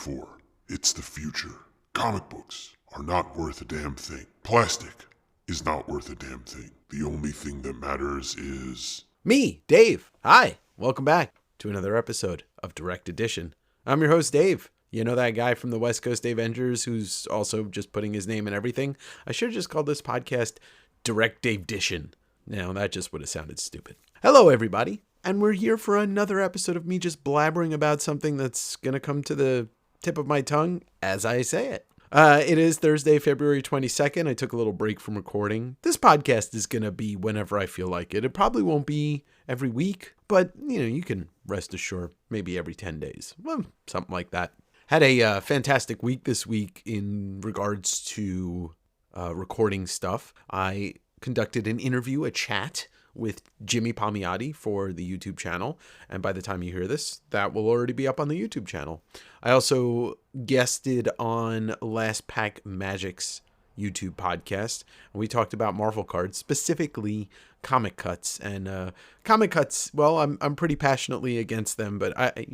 for. It's the future. Comic books are not worth a damn thing. Plastic is not worth a damn thing. The only thing that matters is... me, Dave. Hi, welcome back to another episode of Direct Edition. I'm your host, Dave. You know that guy from the West Coast Davengers who's also just putting his name in everything? I should have just called this podcast Direct Dave Edition. Now, that just would have sounded stupid. Hello, everybody. And we're here for another episode of me just blabbering about something that's going to come to the tip of my tongue as I say it. It is Thursday, February 22nd. I took a little break from recording. This podcast is going to be whenever I feel like it. It probably won't be every week, but you can rest assured maybe every 10 days. Well, something like that. Had a fantastic week this week in regards to recording stuff. I conducted an interview, a chat with Jimmy Palmiotti for the YouTube channel. And by the time you hear this, that will already be up on the YouTube channel. I also guested on Last Pack Magic's YouTube podcast. And we talked about Marvel cards, specifically comic cuts. And comic cuts, well, I'm pretty passionately against them, but I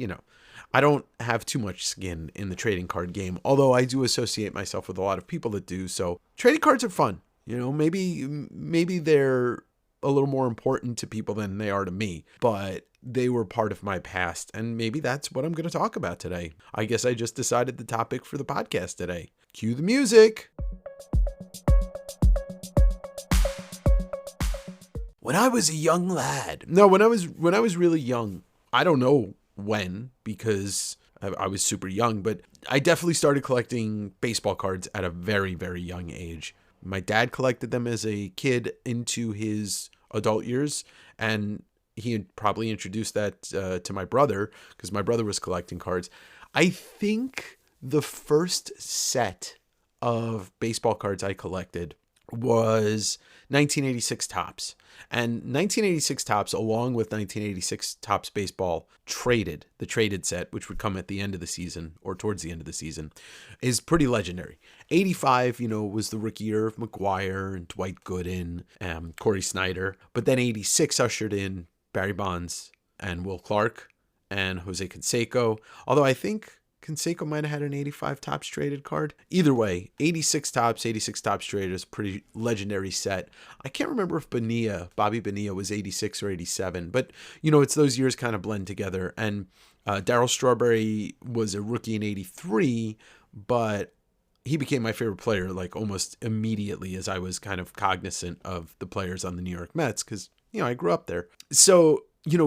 don't have too much skin in the trading card game, although I do associate myself with a lot of people that do. So trading cards are fun. Maybe they're a little more important to people than they are to me, but they were part of my past, and maybe that's what I'm going to talk about today. I guess I just decided the topic for the podcast today. Cue the music. When I was a young lad. No, when I was really young. I don't know when, because I was super young, but I definitely started collecting baseball cards at a very, very young age. My dad collected them as a kid into his adult years, and he had probably introduced that to my brother because my brother was collecting cards. I think the first set of baseball cards I collected was 1986 Topps. And 1986 Topps, along with 1986 Topps Baseball the traded set, which would come at the end of the season or towards the end of the season, is pretty legendary. 85, was the rookie year of McGuire and Dwight Gooden and Corey Snyder. But then 86 ushered in Barry Bonds and Will Clark and Jose Canseco. Although I think Canseco might have had an 85 Topps traded card. Either way, 86 Topps traded is a pretty legendary set. I can't remember if Bobby Bonilla was 86 or 87, but it's those years kind of blend together. And Darryl Strawberry was a rookie in 83, but he became my favorite player like almost immediately as I was kind of cognizant of the players on the New York Mets because, I grew up there. So,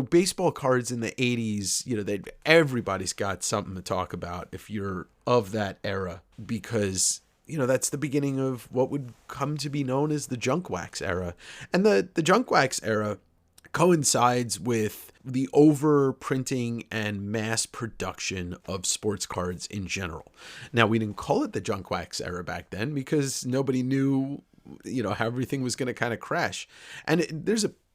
baseball cards in the 80s, everybody's got something to talk about if you're of that era because, that's the beginning of what would come to be known as the junk wax era. And the junk wax era coincides with the overprinting and mass production of sports cards in general. Now, we didn't call it the junk wax era back then because nobody knew, how everything was going to kind of crash. And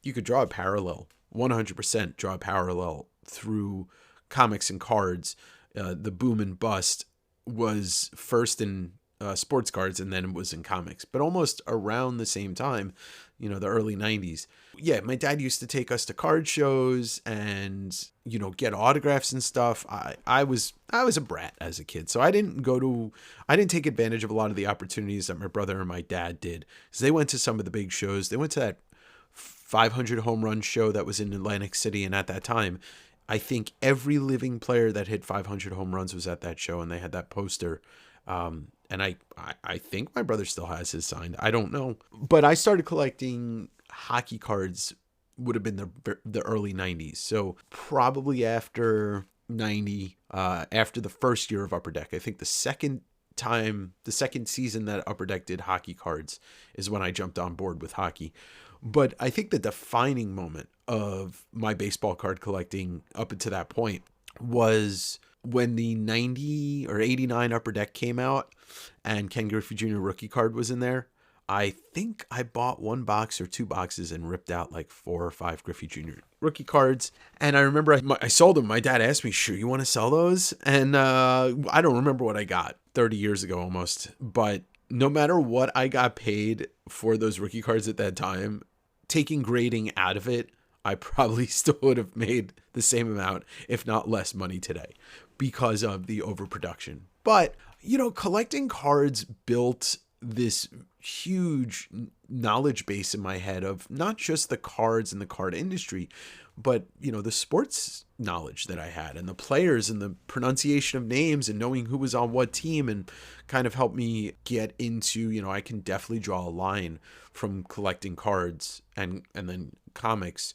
you could draw a parallel. 100% draw a parallel through comics and cards. The boom and bust was first in sports cards and then it was in comics, but almost around the same time, the early 90s. Yeah, my dad used to take us to card shows and, get autographs and stuff. I was a brat as a kid, so I didn't take advantage of a lot of the opportunities that my brother and my dad did. So they went to some of the big shows. They went to that 500 home run show that was in Atlantic City. And at that time, I think every living player that hit 500 home runs was at that show. And they had that poster. And I think my brother still has his signed. I don't know. But I started collecting hockey cards would have been the early 90s. So probably after 90, after the first year of Upper Deck, I think the second season that Upper Deck did hockey cards is when I jumped on board with hockey. But I think the defining moment of my baseball card collecting up until that point was when the 90 or 89 Upper Deck came out and Ken Griffey Jr. rookie card was in there. I think I bought one box or two boxes and ripped out like 4 or 5 Griffey Jr. rookie cards. And I remember I sold them. My dad asked me, sure, you want to sell those? And I don't remember what I got 30 years ago almost. But no matter what I got paid for those rookie cards at that time, taking grading out of it, I probably still would have made the same amount, if not less money today. because of the overproduction. But, collecting cards built this huge knowledge base in my head of not just the cards and the card industry, but, the sports knowledge that I had and the players and the pronunciation of names and knowing who was on what team, and kind of helped me get into, I can definitely draw a line from collecting cards and then comics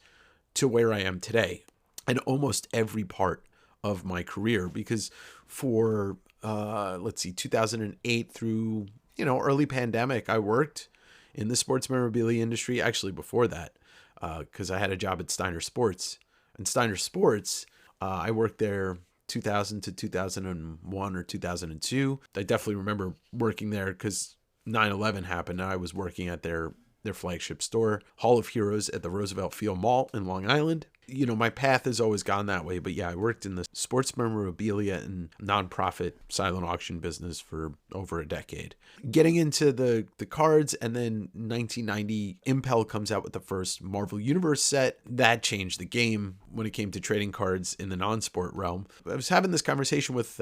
to where I am today and almost every part of my career. Because for, 2008 through, early pandemic, I worked in the sports memorabilia industry. Actually, before that, because I had a job at Steiner Sports. And Steiner Sports, I worked there 2000 to 2001 or 2002. I definitely remember working there because 9/11 happened. And I was working at their flagship store, Hall of Heroes, at the Roosevelt Field Mall in Long Island. My path has always gone that way. But yeah, I worked in the sports memorabilia and nonprofit silent auction business for over a decade. Getting into the cards, and then 1990, Impel comes out with the first Marvel Universe set. That changed the game when it came to trading cards in the non-sport realm. I was having this conversation with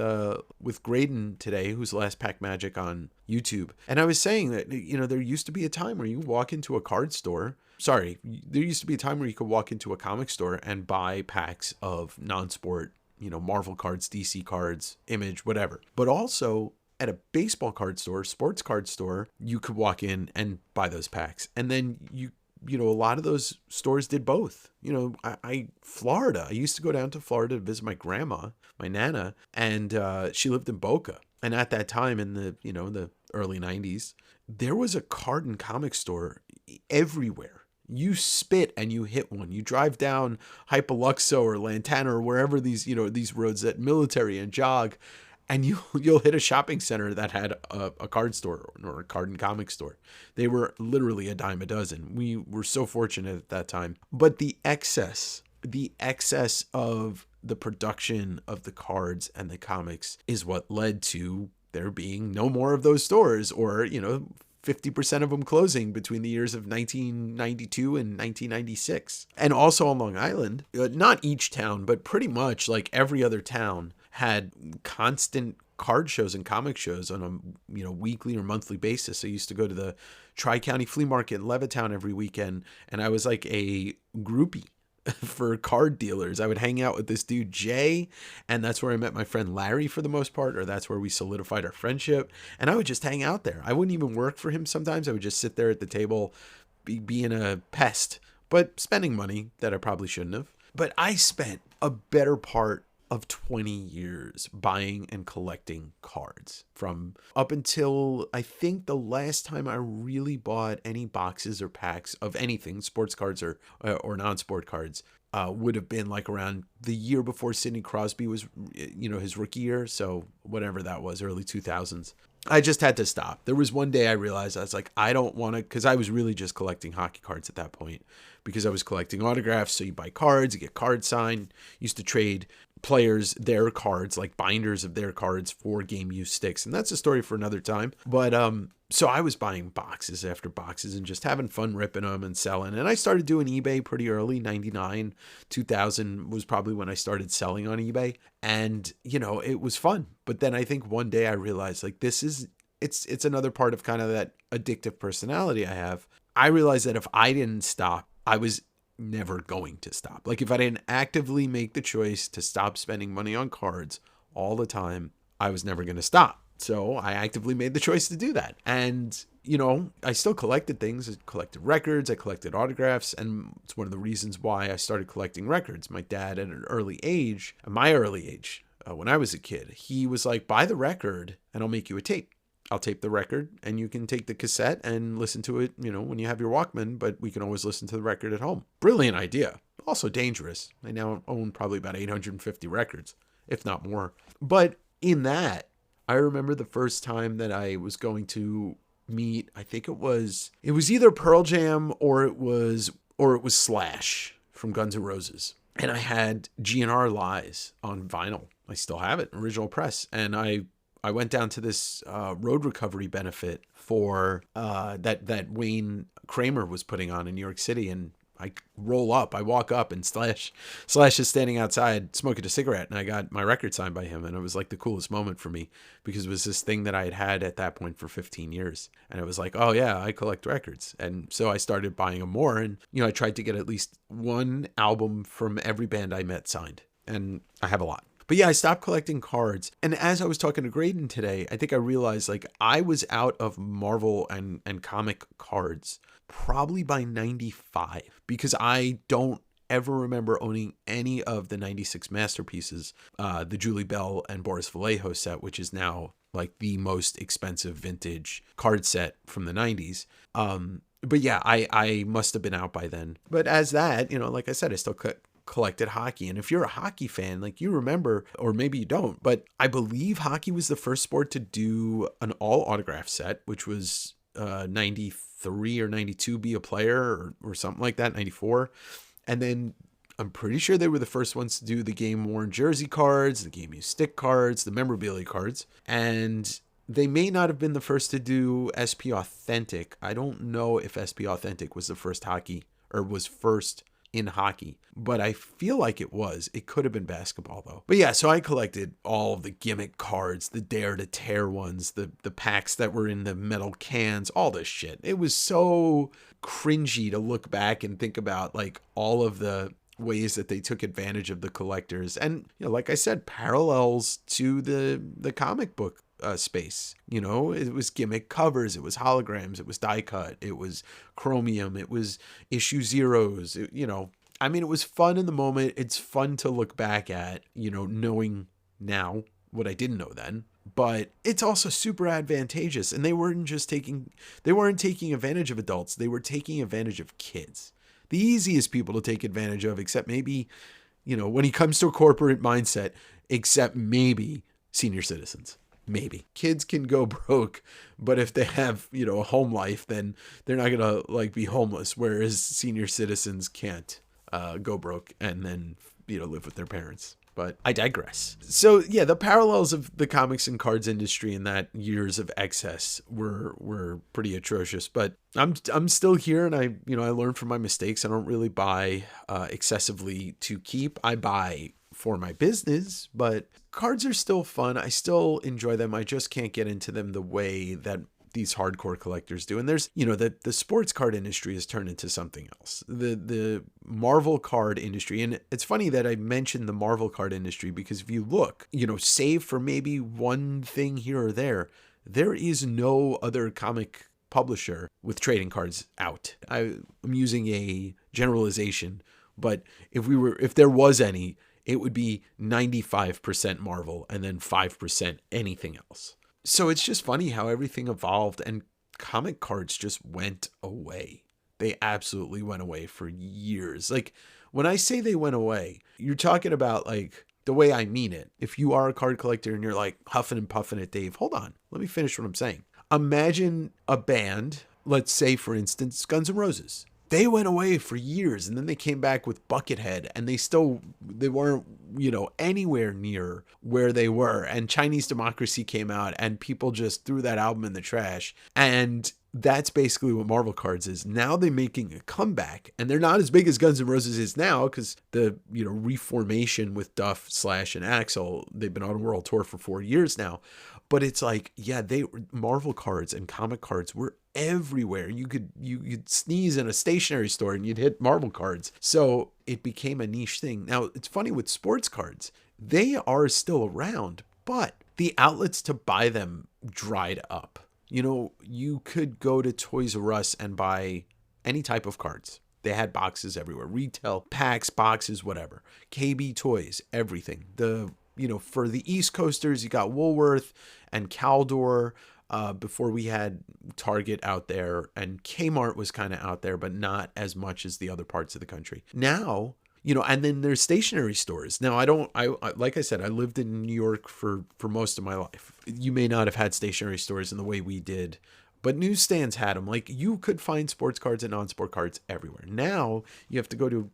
Graydon today, who's Last Pack Magic on YouTube. And I was saying that, there used to be a time where you walk into a card store. There used to be a time where you could walk into a comic store and buy packs of non-sport, Marvel cards, DC cards, Image, whatever. But also at a baseball card store, sports card store, you could walk in and buy those packs. And then a lot of those stores did both. Florida, I used to go down to Florida to visit my grandma, my Nana, and she lived in Boca. And at that time in the early 90s, there was a card and comic store everywhere. You spit and you hit one. You drive down Hypoluxo or Lantana or wherever these roads that Military and jog, and you'll hit a shopping center that had a card store or a card and comic store. They were literally a dime a dozen. We were so fortunate at that time. But the excess of the production of the cards and the comics is what led to there being no more of those stores, or 50% of them closing between the years of 1992 and 1996. And also on Long Island, not each town, but pretty much like every other town had constant card shows and comic shows on a weekly or monthly basis. I used to go to the Tri-County Flea Market in Levittown every weekend, and I was like a groupie for card dealers. I would hang out with this dude Jay, and that's where I met my friend Larry for the most part, or that's where we solidified our friendship. And I would just hang out there. I wouldn't even work for him sometimes. I would just sit there at the table being a pest, but spending money that I probably shouldn't have. But I spent a better part of 20 years buying and collecting cards, from up until I think the last time I really bought any boxes or packs of anything, sports cards or non-sport cards, would have been like around the year before Sidney Crosby was, his rookie year. So whatever that was, early 2000s. I just had to stop. There was one day I realized, I was like, I don't want to, because I was really just collecting hockey cards at that point, because I was collecting autographs. So you buy cards, you get cards signed. Used to trade players their cards, like binders of their cards, for game use sticks. And that's a story for another time. But so I was buying boxes after boxes and just having fun ripping them and selling. And I started doing eBay pretty early. 99, 2000 was probably when I started selling on eBay. And, it was fun. But then I think one day I realized, like, it's another part of kind of that addictive personality I have. I realized that if I didn't stop, I was never going to stop. Like, if I didn't actively make the choice to stop spending money on cards all the time, I was never going to stop. So I actively made the choice to do that. And, I still collected things. I collected records, I collected autographs, and it's one of the reasons why I started collecting records. My dad, at my early age, when I was a kid, he was like, buy the record and I'll make you a tape. I'll tape the record and you can take the cassette and listen to it, when you have your Walkman, but we can always listen to the record at home. Brilliant idea. Also dangerous. I now own probably about 850 records, if not more. But in that, I remember the first time that I was going to meet, I think it was either Pearl Jam or it was Slash from Guns N' Roses. And I had GNR Lies on vinyl. I still have it, original press. And I went down to this road recovery benefit for that Wayne Kramer was putting on in New York City. And I roll up, I walk up, and Slash is standing outside smoking a cigarette, and I got my record signed by him, and it was like the coolest moment for me because it was this thing that I had at that point for 15 years, and it was like, oh yeah, I collect records, and so I started buying them more, and I tried to get at least one album from every band I met signed, and I have a lot. But yeah, I stopped collecting cards. And as I was talking to Graydon today, I think I realized like I was out of Marvel and comic cards probably by 95 because I don't ever remember owning any of the 96 masterpieces, the Julie Bell and Boris Vallejo set, which is now like the most expensive vintage card set from the 90s. But yeah, I must have been out by then. But as that, like I said, I still collected hockey. And if you're a hockey fan, like you remember, or maybe you don't, but I believe hockey was the first sport to do an all autograph set, which was 93 or 92 be a player or something like that, 94. And then I'm pretty sure they were the first ones to do the game worn jersey cards, the game used stick cards, the memorabilia cards. And they may not have been the first to do SP Authentic. I don't know if SP Authentic was the first hockey or was first in hockey, but I feel like it was. It could have been basketball though. But yeah, so I collected all of the gimmick cards, the Dare to Tear ones, the packs that were in the metal cans, all this shit. It was so cringy to look back and think about like all of the ways that they took advantage of the collectors. And like I said, parallels to the comic book space. It was gimmick covers, it was holograms, it was die cut, it was chromium, it was issue zeros. It was fun in the moment. It's fun to look back at, knowing now what I didn't know then. But it's also super advantageous. And they weren't taking advantage of adults. They were taking advantage of kids. The easiest people to take advantage of, except maybe, when it comes to a corporate mindset, except maybe senior citizens. Maybe kids can go broke, but if they have, a home life, then they're not going to be homeless. Whereas senior citizens can't go broke and then, live with their parents. But I digress. So yeah, the parallels of the comics and cards industry in that years of excess were pretty atrocious, but I'm still here, and I learned from my mistakes. I don't really buy excessively to keep. I buy for my business, but cards are still fun. I still enjoy them. I just can't get into them the way that these hardcore collectors do. And there's, the sports card industry has turned into something else. The Marvel card industry. And it's funny that I mentioned the Marvel card industry because if you look, save for maybe one thing here or there is no other comic publisher with trading cards out. I'm using a generalization, but if there was any, it would be 95% Marvel and then 5% anything else. So it's just funny how everything evolved and comic cards just went away. They absolutely went away for years. Like when I say they went away, you're talking about like the way I mean it. If you are a card collector and you're like huffing and puffing at Dave, hold on, let me finish what I'm saying. Imagine a band, let's say for instance, Guns N' Roses. They went away for years and then they came back with Buckethead and they weren't, anywhere near where they were. And Chinese Democracy came out and people just threw that album in the trash. And that's basically what Marvel Cards is. Now they're making a comeback and they're not as big as Guns N' Roses is now because the, reformation with Duff, Slash, and Axl, they've been on a world tour for 4 years now. But it's like, yeah, Marvel cards and comic cards were everywhere. You'd sneeze in a stationery store and you'd hit Marvel cards. So it became a niche thing. Now, it's funny with sports cards. They are still around, but the outlets to buy them dried up. You could go to Toys R Us and buy any type of cards. They had boxes everywhere. Retail, packs, boxes, whatever. KB Toys, everything. For the East Coasters, you got Woolworth and Caldor before we had Target out there, and Kmart was kind of out there, but not as much as the other parts of the country. Now, and then there's stationery stores. Now, I like I said, I lived in New York for most of my life. You may not have had stationery stores in the way we did, but newsstands had them. Like, you could find sports cards and non-sport cards everywhere. Now you have to go to,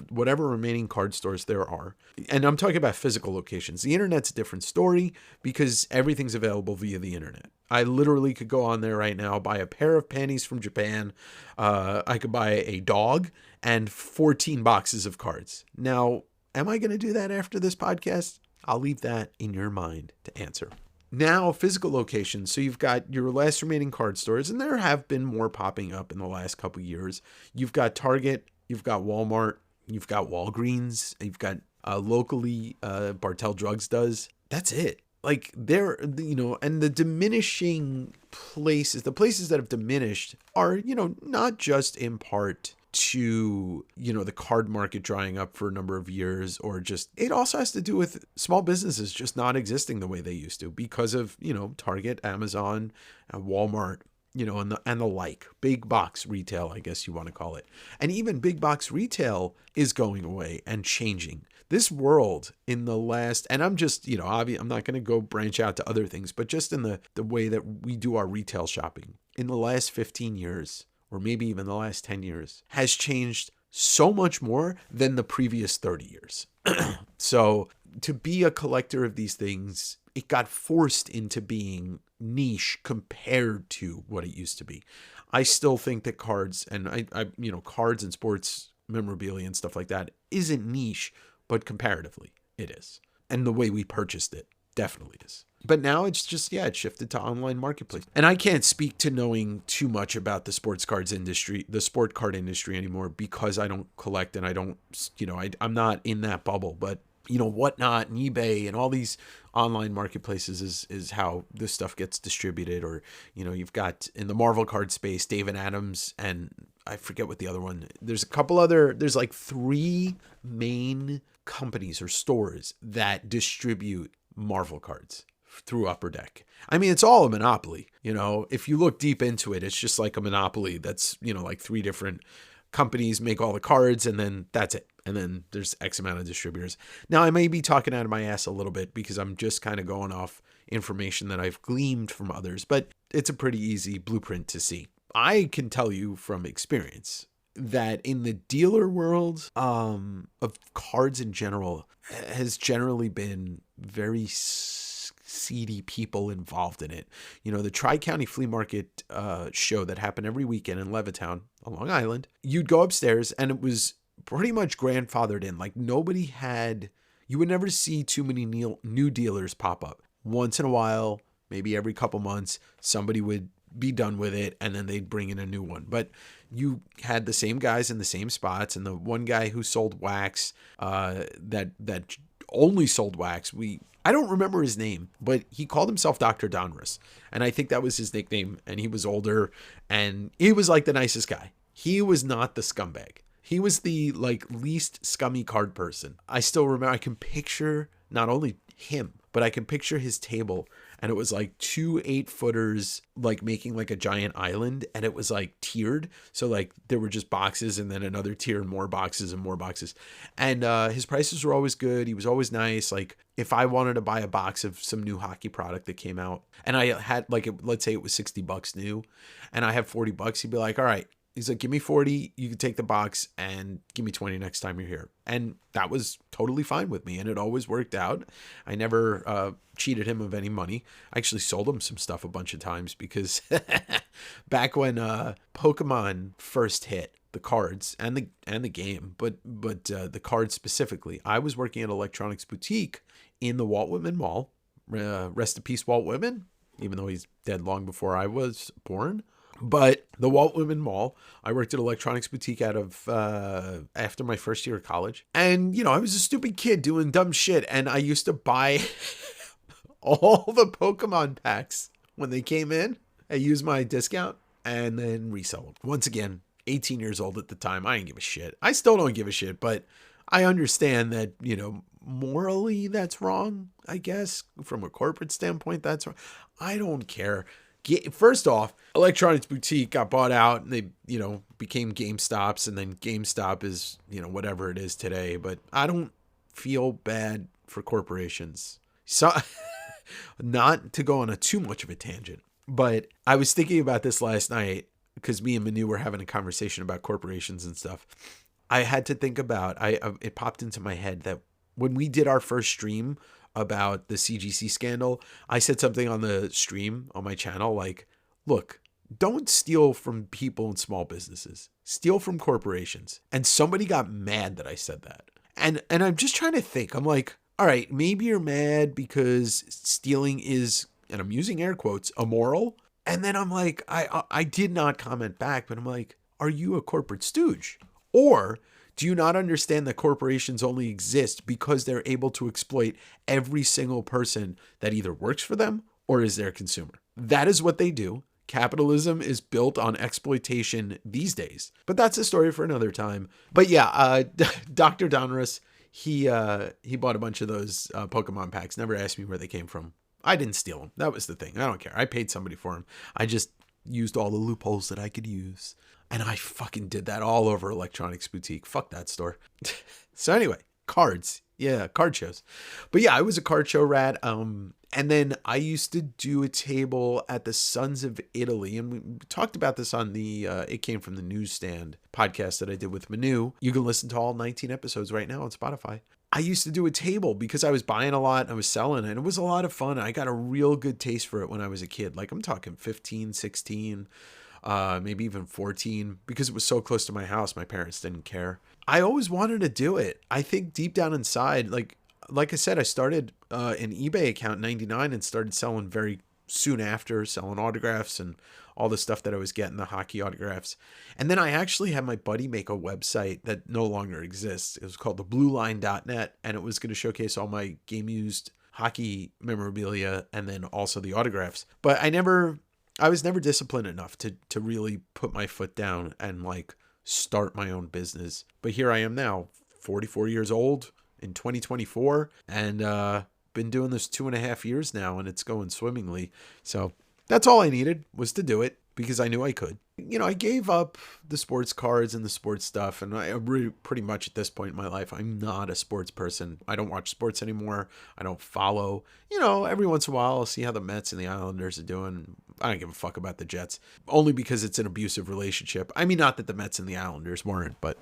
whatever remaining card stores there are. And I'm talking about physical locations. The internet's a different story because everything's available via the internet. I literally could go on there right now, buy a pair of panties from Japan. I could buy a dog and 14 boxes of cards. Now, am I going to do that after this podcast? I'll leave that in your mind to answer. Now, physical locations. So you've got your last remaining card stores, and there have been more popping up in the last couple of years. You've got Target, you've got Walmart, you've got Walgreens, you've got locally Bartell Drugs does. That's it. Like, they're, and the diminishing places, the places that have diminished are, not just in part to, the card market drying up for a number of years, or just, it also has to do with small businesses just not existing the way they used to because of, Target, Amazon, Walmart, and the like. Big box retail, I guess you want to call it. And even big box retail is going away and changing. This world in the last, and I'm just, I'm not going to go branch out to other things, but just in the way that we do our retail shopping in the last 15 years, or maybe even the last 10 years, has changed so much more than the previous 30 years. So to be a collector of these things, it got forced into being niche compared to what it used to be. I still think that cards and cards and sports memorabilia and stuff like that isn't niche, but comparatively it is. And the way we purchased it definitely is. But now it's just, it shifted to online marketplace. And I can't speak to knowing too much about the sports cards industry, the sport card industry anymore, because I don't collect and I don't, I'm not in that bubble. But, Whatnot and eBay and all these online marketplaces is how this stuff gets distributed. Or, you've got in the Marvel card space, David Adams, and I forget what the other one, there's like 3 main companies or stores that distribute Marvel cards through Upper Deck. I mean, it's all a monopoly. If you look deep into it, it's just like a monopoly that's, like 3 different companies make all the cards, and then that's it. And then there's X amount of distributors. Now, I may be talking out of my ass a little bit because I'm just kind of going off information that I've gleaned from others, but it's a pretty easy blueprint to see. I can tell you from experience that in the dealer world of cards in general has generally been very seedy people involved in it. The Tri-County Flea Market show that happened every weekend in Levittown, on Long Island, you'd go upstairs and it was pretty much grandfathered in. Like, you would never see too many new dealers pop up. Once in a while, maybe every couple months, somebody would be done with it and then they'd bring in a new one. But you had the same guys in the same spots, and the one guy who sold wax, that only sold wax, I don't remember his name, but he called himself Dr. Donruss. And I think that was his nickname. And he was older and he was like the nicest guy. He was not the scumbag. He was the least scummy card person. I still remember, I can picture not only him, but I can picture his table. And it was like 2 8-footers, making a giant island. And it was tiered. So there were just boxes and then another tier and more boxes and more boxes. And his prices were always good. He was always nice. If I wanted to buy a box of some new hockey product that came out and I had let's say it was $60 new and I have $40, he'd be like, all right. He's like, give me 40, you can take the box, and give me 20 next time you're here. And that was totally fine with me, and it always worked out. I never cheated him of any money. I actually sold him some stuff a bunch of times because back when Pokemon first hit, the cards and the game, but the cards specifically, I was working at Electronics Boutique in the Walt Whitman Mall. Rest in peace, Walt Whitman, even though he's dead long before I was born. But the Walt Whitman Mall, I worked at Electronics Boutique out of after my first year of college. And, I was a stupid kid doing dumb shit. And I used to buy all the Pokemon packs when they came in. I used my discount and then resell them. Once again, 18 years old at the time. I didn't give a shit. I still don't give a shit. But I understand that, morally that's wrong, I guess. From a corporate standpoint, that's wrong. I don't care. First off, Electronics Boutique got bought out and they, became GameStops, and then GameStop is, whatever it is today. But I don't feel bad for corporations. So, not to go on too much of a tangent, But I was thinking about this last night because me and Manu were having a conversation about corporations and stuff. I had to think about, it popped into my head that when we did our first stream about the CGC scandal, I said something on the stream on my channel like, look, don't steal from people in small businesses. Steal from corporations. And somebody got mad that I said that. And I'm just trying to think. I'm like, all right, maybe you're mad because stealing is, and I'm using air quotes, immoral. And then I'm like, I did not comment back, but I'm like, are you a corporate stooge? Or do you not understand that corporations only exist because they're able to exploit every single person that either works for them or is their consumer? That is what they do. Capitalism is built on exploitation these days. But that's a story for another time. But yeah, Dr. Donruss, he bought a bunch of those Pokemon packs. Never asked me where they came from. I didn't steal them. That was the thing. I don't care. I paid somebody for them. I just used all the loopholes that I could use. And I fucking did that all over Electronics Boutique. Fuck that store. So anyway, cards. Yeah, card shows. But yeah, I was a card show rat. And then I used to do a table at the Sons of Italy. And we talked about this on the It Came From the Newsstand podcast that I did with Manu. You can listen to all 19 episodes right now on Spotify. I used to do a table because I was buying a lot and I was selling, and it was a lot of fun. I got a real good taste for it when I was a kid. Like I'm talking 15, 16, maybe even 14, because it was so close to my house. My parents didn't care. I always wanted to do it. I think deep down inside, like I said, I started an eBay account in 99 and started selling very soon after, selling autographs and all the stuff that I was getting, the hockey autographs. And then I actually had my buddy make a website that no longer exists. It was called theblueline.net, and it was going to showcase all my game used hockey memorabilia and then also the autographs. But I was never disciplined enough to really put my foot down and like start my own business. But here I am now, 44 years old in 2024, and been doing this 2.5 years now, and it's going swimmingly. So that's all I needed, was to do it because I knew I could. You know, I gave up the sports cards and the sports stuff, and I really, pretty much at this point in my life, I'm not a sports person. I don't watch sports anymore. I don't follow. You know, every once in a while, I'll see how the Mets and the Islanders are doing. I don't give a fuck about the Jets, only because it's an abusive relationship. I mean, not that the Mets and the Islanders weren't, but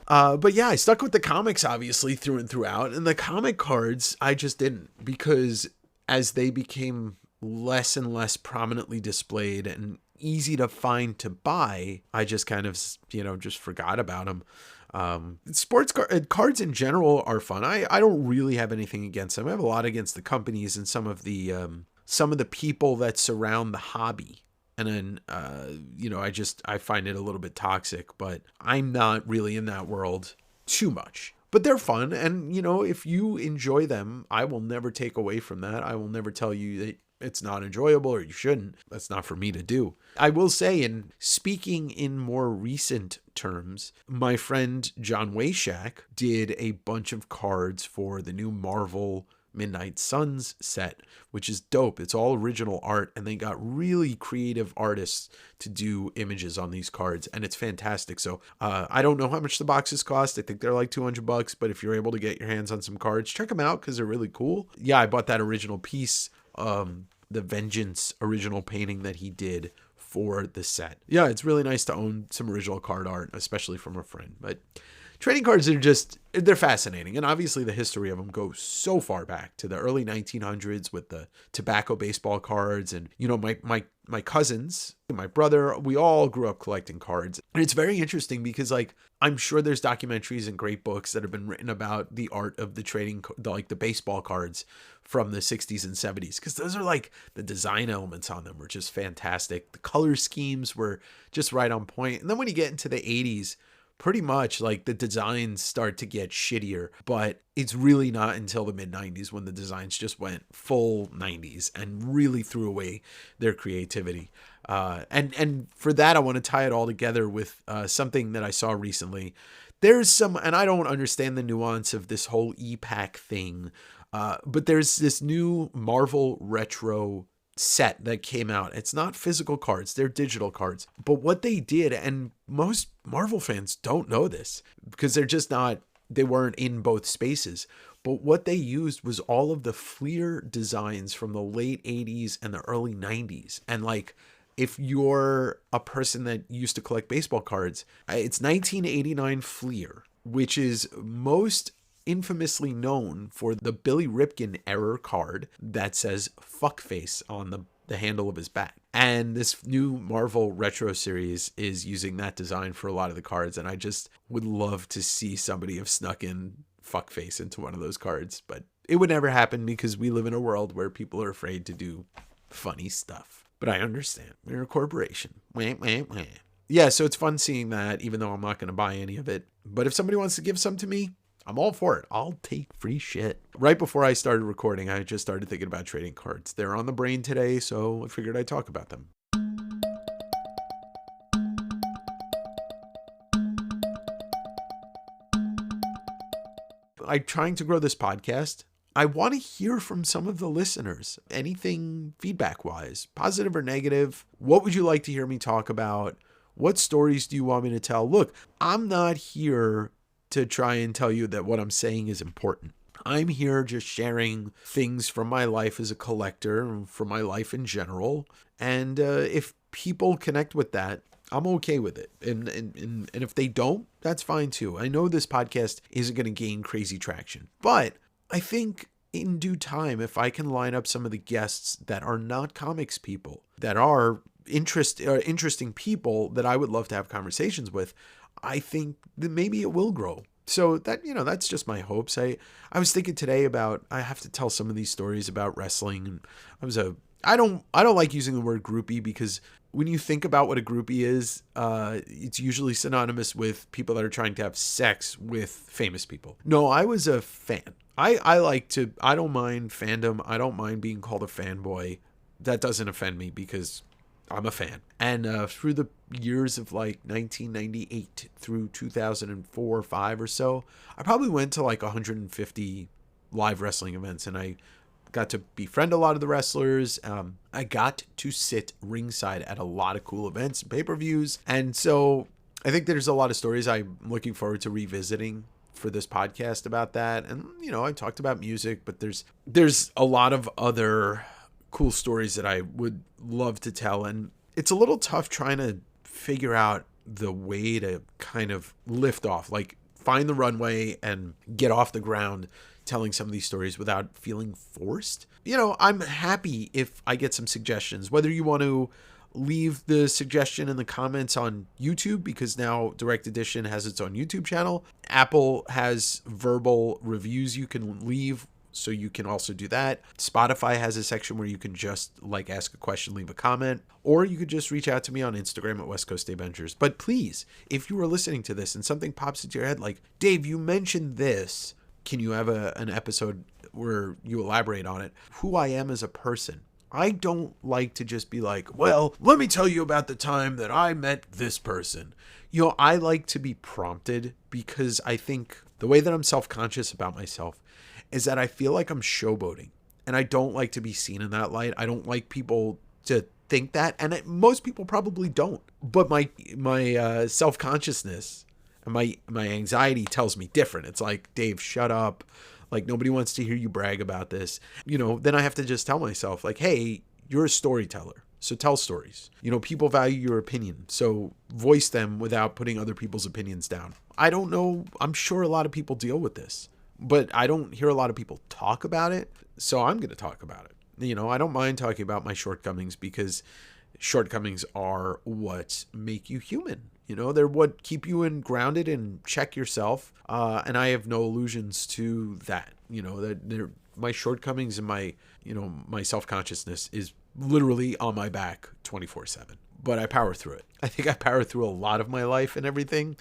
yeah, I stuck with the comics, obviously, through and throughout, and the comic cards, I just didn't, because as they became less and less prominently displayed and easy to find to buy, I just kind of, just forgot about them. Sports cards in general are fun. I don't really have anything against them. I have a lot against the companies and some of the people that surround the hobby. And then, I find it a little bit toxic, but I'm not really in that world too much. But they're fun. And, if you enjoy them, I will never take away from that. I will never tell you that it's not enjoyable or you shouldn't. That's not for me to do. I will say, in speaking in more recent terms, my friend John Wayshak did a bunch of cards for the new Marvel Midnight Suns set, which is dope. It's all original art, and they got really creative artists to do images on these cards, and it's fantastic. So I don't know how much the boxes cost. I think they're like $200, but if you're able to get your hands on some cards, check them out because they're really cool. Yeah, I bought that original piece, the Vengeance original painting that he did for the set. Yeah, it's really nice to own some original card art, especially from a friend. But trading cards are they're fascinating. And obviously the history of them goes so far back to the early 1900s with the tobacco baseball cards. And, my cousins, my brother, we all grew up collecting cards. And it's very interesting because, I'm sure there's documentaries and great books that have been written about the art of the trading, the baseball cards from the 60s and 70s. Because those are the design elements on them were just fantastic. The color schemes were just right on point. And then when you get into the 80s, pretty much the designs start to get shittier, but it's really not until the mid 90s when the designs just went full 90s and really threw away their creativity. And for that, I want to tie it all together with something that I saw recently. There's some, and I don't understand the nuance of this whole e-pack thing, but there's this new Marvel retro set that came out. It's not physical cards, they're digital cards. But what they did, and most Marvel fans don't know this because they weren't in both spaces. But what they used was all of the Fleer designs from the late 80s and the early 90s. And if you're a person that used to collect baseball cards, it's 1989 Fleer, which is most infamously known for the Billy Ripken error card that says fuckface on the handle of his bat. And this new Marvel Retro series is using that design for a lot of the cards. And I just would love to see somebody have snuck in fuckface into one of those cards. But it would never happen because we live in a world where people are afraid to do funny stuff. But I understand. We're a corporation. Wah, wah, wah. Yeah, so it's fun seeing that, even though I'm not going to buy any of it. But if somebody wants to give some to me, I'm all for it. I'll take free shit. Right before I started recording, I just started thinking about trading cards. They're on the brain today, so I figured I'd talk about them. I'm trying to grow this podcast. I want to hear from some of the listeners. Anything feedback-wise, positive or negative. What would you like to hear me talk about? What stories do you want me to tell? Look, I'm not here to try and tell you that what I'm saying is important. I'm here just sharing things from my life as a collector and from my life in general. And if people connect with that, I'm okay with it. And if they don't, that's fine too. I know this podcast isn't going to gain crazy traction, but I think in due time, if I can line up some of the guests that are not comics people, that are interesting people that I would love to have conversations with, I think that maybe it will grow. So that, that's just my hopes. I was thinking today about, I have to tell some of these stories about wrestling. And I don't like using the word groupie because when you think about what a groupie is, it's usually synonymous with people that are trying to have sex with famous people. No, I was a fan. I don't mind fandom. I don't mind being called a fanboy. That doesn't offend me because I'm a fan. And through the years of like 1998 through 2004 or 5 or so, I probably went to like 150 live wrestling events, and I got to befriend a lot of the wrestlers. I got to sit ringside at a lot of cool events and pay-per-views. And so I think there's a lot of stories I'm looking forward to revisiting for this podcast about that. And, I talked about music, but there's a lot of other cool stories that I would love to tell. And it's a little tough trying to figure out the way to kind of lift off, like find the runway and get off the ground telling some of these stories without feeling forced. I'm happy if I get some suggestions, whether you want to leave the suggestion in the comments on YouTube, because now Direct Edition has its own YouTube channel. Apple has verbal reviews you can leave, so you can also do that. Spotify has a section where you can just ask a question, leave a comment, or you could just reach out to me on Instagram at West Coast Davengers. But please, if you are listening to this and something pops into your head like, Dave, you mentioned this, can you have an episode where you elaborate on it? Who I am as a person. I don't like to just be like, well, let me tell you about the time that I met this person. I like to be prompted, because I think the way that I'm self-conscious about myself is that I feel like I'm showboating, and I don't like to be seen in that light. I don't like people to think that, and most people probably don't. But my self-consciousness and my anxiety tells me different. It's like, Dave, shut up. Like, nobody wants to hear you brag about this. Then I have to just tell myself, like, hey, you're a storyteller, so tell stories. People value your opinion, so voice them without putting other people's opinions down. I don't know. I'm sure a lot of people deal with this, but I don't hear a lot of people talk about it, so I'm going to talk about it. I don't mind talking about my shortcomings, because shortcomings are what make you human. They're what keep you grounded and check yourself. And I have no illusions to that. My shortcomings and my self-consciousness is literally on my back 24/7. But I power through it. I think I power through a lot of my life and everything.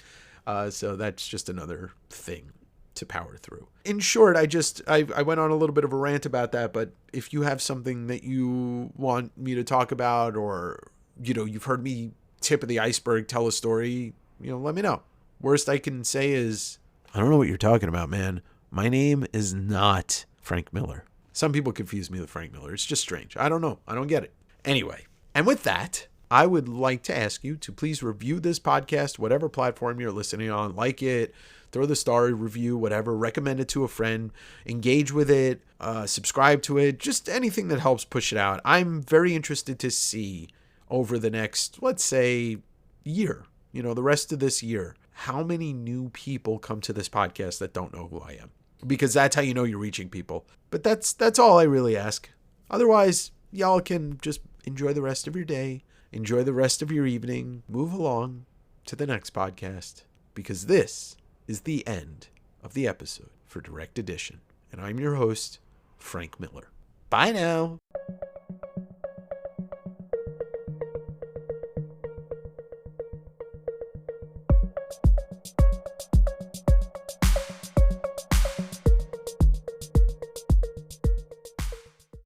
So that's just another thing to power through. In short, I went on a little bit of a rant about that, but if you have something that you want me to talk about, or, you've heard me tip of the iceberg tell a story, let me know. Worst I can say is, I don't know what you're talking about, man. My name is not Frank Miller. Some people confuse me with Frank Miller. It's just strange. I don't know. I don't get it. Anyway, and with that, I would like to ask you to please review this podcast, whatever platform you're listening on. Like it, throw the star review, whatever, recommend it to a friend, engage with it, subscribe to it, just anything that helps push it out. I'm very interested to see over the next, let's say, year, the rest of this year, how many new people come to this podcast that don't know who I am? Because that's how you know you're reaching people. But that's all I really ask. Otherwise, y'all can just enjoy the rest of your day, enjoy the rest of your evening, move along to the next podcast, because this is the end of the episode for Direct Edition. And I'm your host, Frank Miller. Bye now.